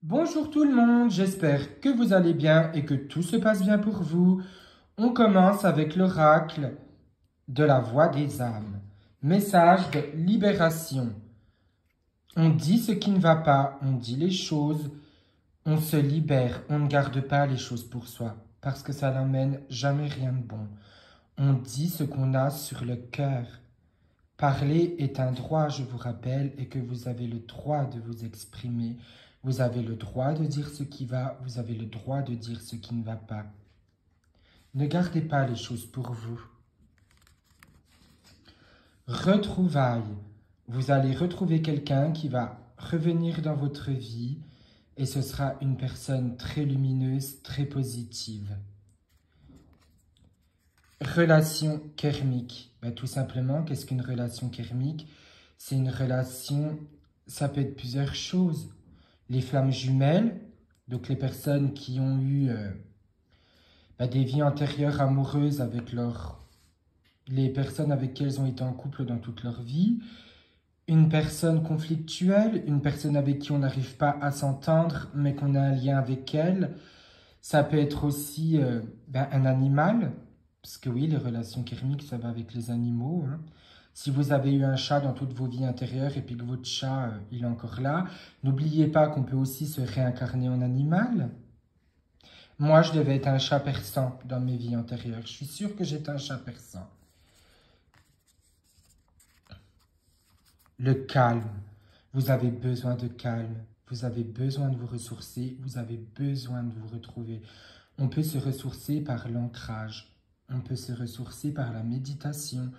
Bonjour tout le monde, j'espère que vous allez bien et que tout se passe bien pour vous. On commence avec l'oracle de la voix des âmes. Message de libération. On dit ce qui ne va pas, on dit les choses, on se libère, on ne garde pas les choses pour soi, parce que ça n'amène jamais rien de bon. On dit ce qu'on a sur le cœur. Parler est un droit, je vous rappelle, et que vous avez le droit de vous exprimer. Vous avez le droit de dire ce qui va, vous avez le droit de dire ce qui ne va pas. Ne gardez pas les choses pour vous. Retrouvailles. Vous allez retrouver quelqu'un qui va revenir dans votre vie et ce sera une personne très lumineuse, très positive. Relation karmique. Tout simplement, qu'est-ce qu'une relation karmique? C'est une relation, ça peut être plusieurs choses. Les flammes jumelles, donc les personnes qui ont eu des vies antérieures amoureuses avec les personnes avec qui elles ont été en couple dans toute leur vie. Une personne conflictuelle, une personne avec qui on n'arrive pas à s'entendre, mais qu'on a un lien avec elle. Ça peut être aussi un animal, parce que oui, les relations karmiques, ça va avec les animaux. Hein. Si vous avez eu un chat dans toutes vos vies intérieures et puis que votre chat, il est encore là, n'oubliez pas qu'on peut aussi se réincarner en animal. Moi, je devais être un chat persan dans mes vies antérieures. Je suis sûre que j'étais un chat persan. Le calme. Vous avez besoin de calme. Vous avez besoin de vous ressourcer. Vous avez besoin de vous retrouver. On peut se ressourcer par l'ancrage. On peut se ressourcer par la méditation.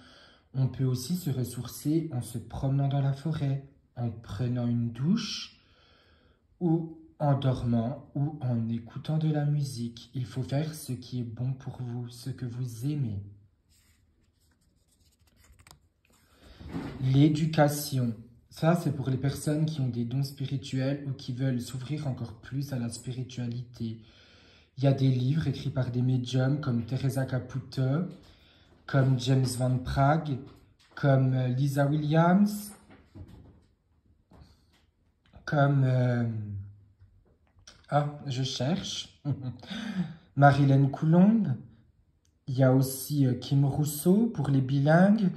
On peut aussi se ressourcer en se promenant dans la forêt, en prenant une douche ou en dormant ou en écoutant de la musique. Il faut faire ce qui est bon pour vous, ce que vous aimez. L'éducation. Ça, c'est pour les personnes qui ont des dons spirituels ou qui veulent s'ouvrir encore plus à la spiritualité. Il y a des livres écrits par des médiums comme Teresa Caputo, comme James Van Praagh, comme Lisa Williams, comme... je cherche. Marilyn Coulombe. Il y a aussi Kim Rousseau pour les bilingues.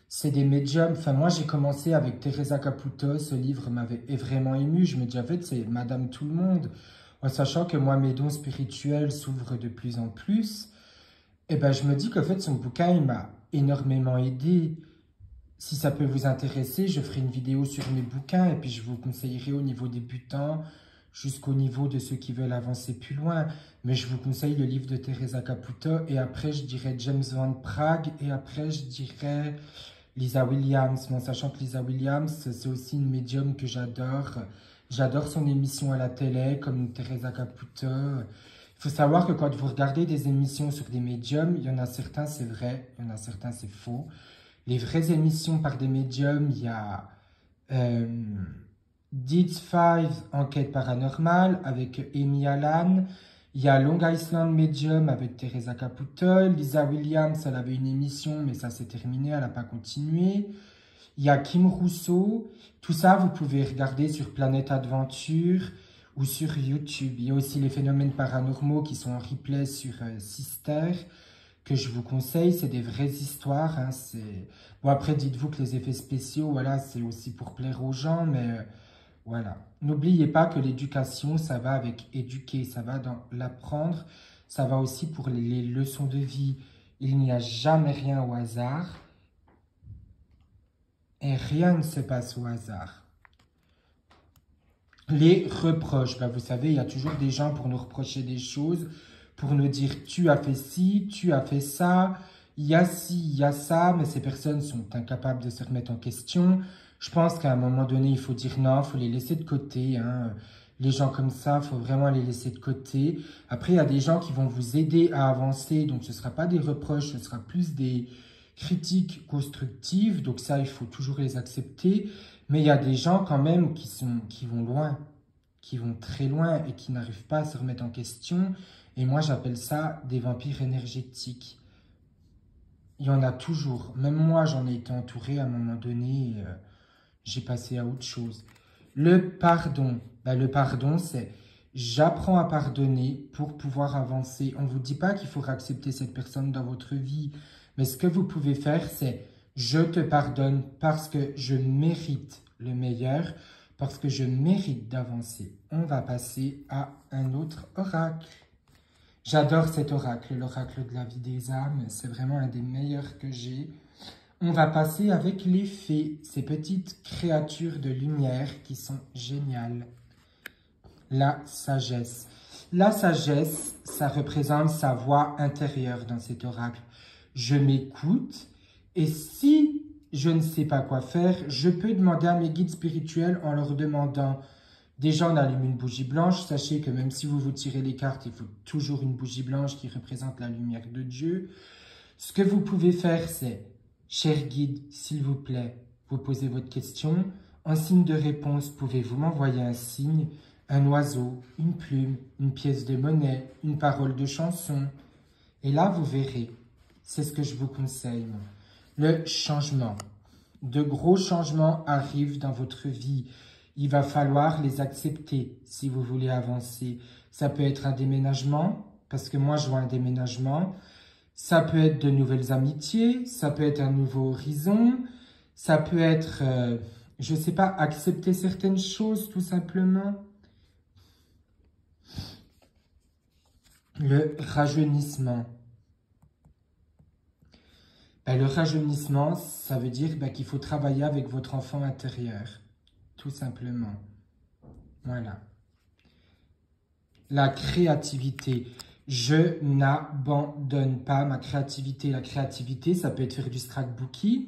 C'est des médiums. Enfin, moi, j'ai commencé avec Teresa Caputo. Ce livre m'avait vraiment ému. Je me dis, en fait, c'est Madame Tout-le-Monde. En sachant que moi, mes dons spirituels s'ouvrent de plus en plus. Et ben, je me dis qu'en fait, son bouquin, il m'a énormément aidé. Si ça peut vous intéresser, je ferai une vidéo sur mes bouquins et puis je vous conseillerai au niveau débutant jusqu'au niveau de ceux qui veulent avancer plus loin. Mais je vous conseille le livre de Teresa Caputo et après, je dirais James Van Praagh et après, je dirais Lisa Williams. Mais en sachant que Lisa Williams, c'est aussi une médium que j'adore. J'adore son émission à la télé comme Teresa Caputo. Il faut savoir que quand vous regardez des émissions sur des médiums, il y en a certains c'est vrai, il y en a certains c'est faux. Les vraies émissions par des médiums, il y a Deeds Files, Enquête paranormale avec Amy Allan. Il y a Long Island Medium avec Teresa Caputo. Lisa Williams, elle avait une émission, mais ça s'est terminé, elle n'a pas continué. Il y a Kim Rousseau. Tout ça, vous pouvez regarder sur Planète Adventure ou sur YouTube. Il y a aussi les phénomènes paranormaux qui sont en replay sur Sister, que je vous conseille. C'est des vraies histoires. Hein, bon, après, dites-vous que les effets spéciaux, voilà, c'est aussi pour plaire aux gens, mais voilà. N'oubliez pas que l'éducation, ça va avec éduquer, ça va dans l'apprendre, ça va aussi pour les leçons de vie. Il n'y a jamais rien au hasard. Et rien ne se passe au hasard. Les reproches, vous savez, il y a toujours des gens pour nous reprocher des choses, pour nous dire tu as fait ci, tu as fait ça, il y a ci, il y a ça, mais ces personnes sont incapables de se remettre en question. Je pense qu'à un moment donné, il faut dire non, il faut les laisser de côté. Hein. Les gens comme ça, il faut vraiment les laisser de côté. Après, il y a des gens qui vont vous aider à avancer, donc ce ne sera pas des reproches, ce sera plus des critiques constructives, donc ça, il faut toujours les accepter. Mais il y a des gens quand même qui vont loin, qui vont très loin et qui n'arrivent pas à se remettre en question. Et moi, j'appelle ça des vampires énergétiques. Il y en a toujours. Même moi, j'en ai été entouré à un moment donné. J'ai passé à autre chose. Le pardon. Ben, le pardon, c'est j'apprends à pardonner pour pouvoir avancer. On ne vous dit pas qu'il faut accepter cette personne dans votre vie. Mais ce que vous pouvez faire, c'est je te pardonne parce que je mérite le meilleur, parce que je mérite d'avancer. On va passer à un autre oracle. J'adore cet oracle, l'oracle de la vie des âmes. C'est vraiment un des meilleurs que j'ai. On va passer avec les fées, ces petites créatures de lumière qui sont géniales. La sagesse. La sagesse, ça représente sa voix intérieure dans cet oracle. Je m'écoute et si je ne sais pas quoi faire, je peux demander à mes guides spirituels en leur demandant. Déjà, on allume une bougie blanche. Sachez que même si vous vous tirez les cartes, il faut toujours une bougie blanche qui représente la lumière de Dieu. Ce que vous pouvez faire, c'est, cher guide, s'il vous plaît, vous posez votre question. En signe de réponse, pouvez-vous m'envoyer un signe, un oiseau, une plume, une pièce de monnaie, une parole de chanson. Et là, vous verrez, c'est ce que je vous conseille. Le changement. De gros changements arrivent dans votre vie. Il va falloir les accepter si vous voulez avancer. Ça peut être un déménagement, parce que moi, je vois un déménagement. Ça peut être de nouvelles amitiés, ça peut être un nouveau horizon, ça peut être, je ne sais pas, accepter certaines choses tout simplement. Le rajeunissement. Ben, le rajeunissement, ça veut dire qu'il faut travailler avec votre enfant intérieur, tout simplement. Voilà. La créativité. Je n'abandonne pas ma créativité. La créativité, ça peut être faire du scrapbooking.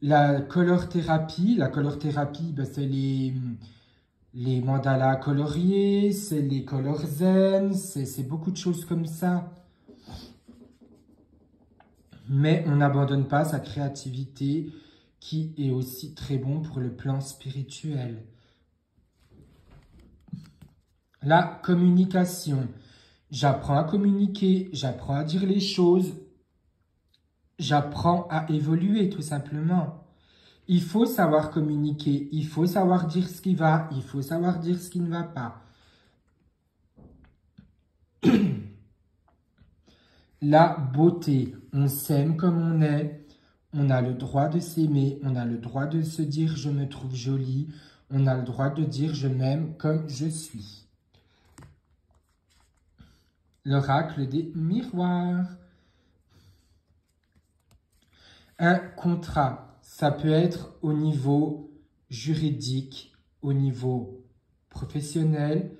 La color thérapie, c'est les mandalas coloriés, c'est les colors zen, c'est beaucoup de choses comme ça. Mais on n'abandonne pas sa créativité qui est aussi très bon pour le plan spirituel. La communication. J'apprends à communiquer, j'apprends à dire les choses, j'apprends à évoluer tout simplement. Il faut savoir communiquer, il faut savoir dire ce qui va, il faut savoir dire ce qui ne va pas. La beauté, on s'aime comme on est, on a le droit de s'aimer, on a le droit de se dire je me trouve jolie, on a le droit de dire je m'aime comme je suis. L'oracle des miroirs. Un contrat, ça peut être au niveau juridique, au niveau professionnel,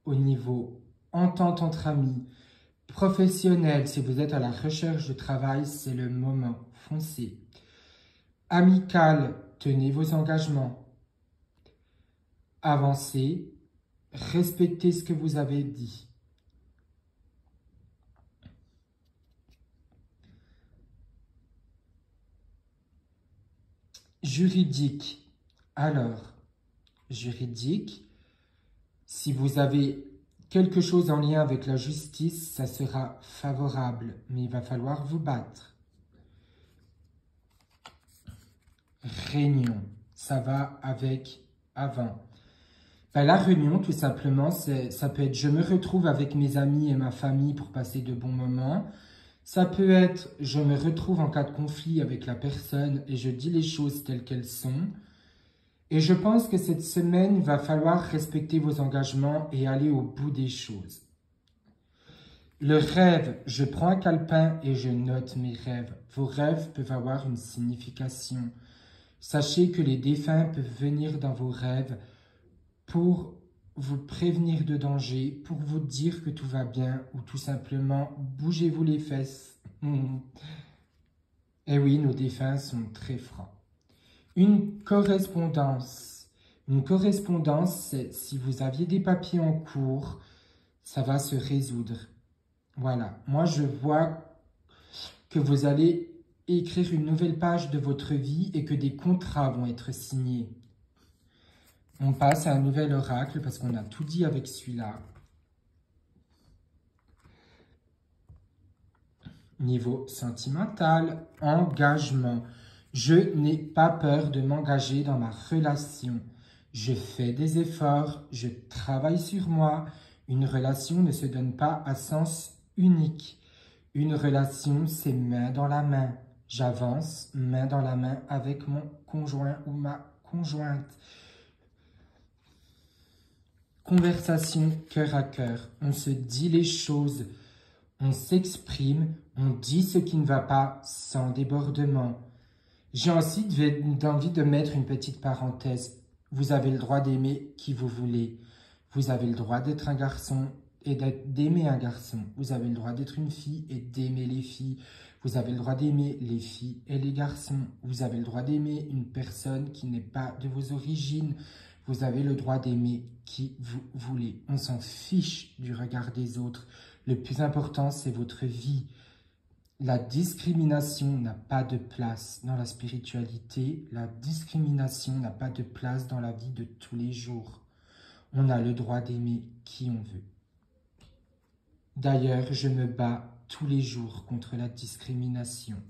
au niveau entente entre amis. Professionnel, si vous êtes à la recherche de travail, c'est le moment. Foncez. Amical, tenez vos engagements. Avancez. Respectez ce que vous avez dit. Juridique. Alors, juridique, si vous avez quelque chose en lien avec la justice, ça sera favorable, mais il va falloir vous battre. Réunion, ça va avec avant. La réunion, tout simplement, ça peut être je me retrouve avec mes amis et ma famille pour passer de bons moments. Ça peut être je me retrouve en cas de conflit avec la personne et je dis les choses telles qu'elles sont. Et je pense que cette semaine, il va falloir respecter vos engagements et aller au bout des choses. Le rêve, je prends un calepin et je note mes rêves. Vos rêves peuvent avoir une signification. Sachez que les défunts peuvent venir dans vos rêves pour vous prévenir de danger, pour vous dire que tout va bien ou tout simplement bougez-vous les fesses. Et oui, nos défunts sont très francs. Une correspondance. Une correspondance, c'est si vous aviez des papiers en cours, ça va se résoudre. Voilà. Moi, je vois que vous allez écrire une nouvelle page de votre vie et que des contrats vont être signés. On passe à un nouvel oracle parce qu'on a tout dit avec celui-là. Niveau sentimental, engagement. Je n'ai pas peur de m'engager dans ma relation. Je fais des efforts, je travaille sur moi. Une relation ne se donne pas à sens unique. Une relation, c'est main dans la main. J'avance main dans la main avec mon conjoint ou ma conjointe. Conversation cœur à cœur. On se dit les choses, on s'exprime, on dit ce qui ne va pas sans débordement. J'ai aussi envie de mettre une petite parenthèse. Vous avez le droit d'aimer qui vous voulez. Vous avez le droit d'être un garçon et d'aimer un garçon. Vous avez le droit d'être une fille et d'aimer les filles. Vous avez le droit d'aimer les filles et les garçons. Vous avez le droit d'aimer une personne qui n'est pas de vos origines. Vous avez le droit d'aimer qui vous voulez. On s'en fiche du regard des autres. Le plus important, c'est votre vie. La discrimination n'a pas de place dans la spiritualité. La discrimination n'a pas de place dans la vie de tous les jours. On a le droit d'aimer qui on veut. D'ailleurs, je me bats tous les jours contre la discrimination.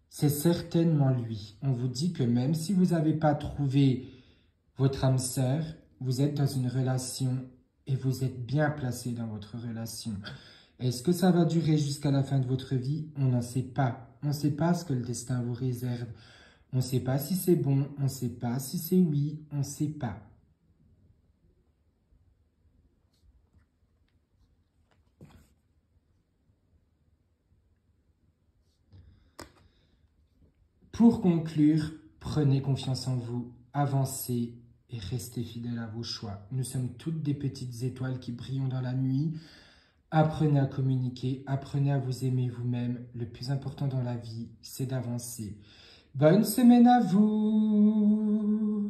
C'est certainement lui. On vous dit que même si vous n'avez pas trouvé votre âme sœur, vous êtes dans une relation et vous êtes bien placé dans votre relation. Est-ce que ça va durer jusqu'à la fin de votre vie? On n'en sait pas. On ne sait pas ce que le destin vous réserve. On ne sait pas si c'est bon, on ne sait pas si c'est oui, on ne sait pas. Pour conclure, prenez confiance en vous, avancez et restez fidèles à vos choix. Nous sommes toutes des petites étoiles qui brillent dans la nuit. Apprenez à communiquer, apprenez à vous aimer vous-même. Le plus important dans la vie, c'est d'avancer. Bonne semaine à vous!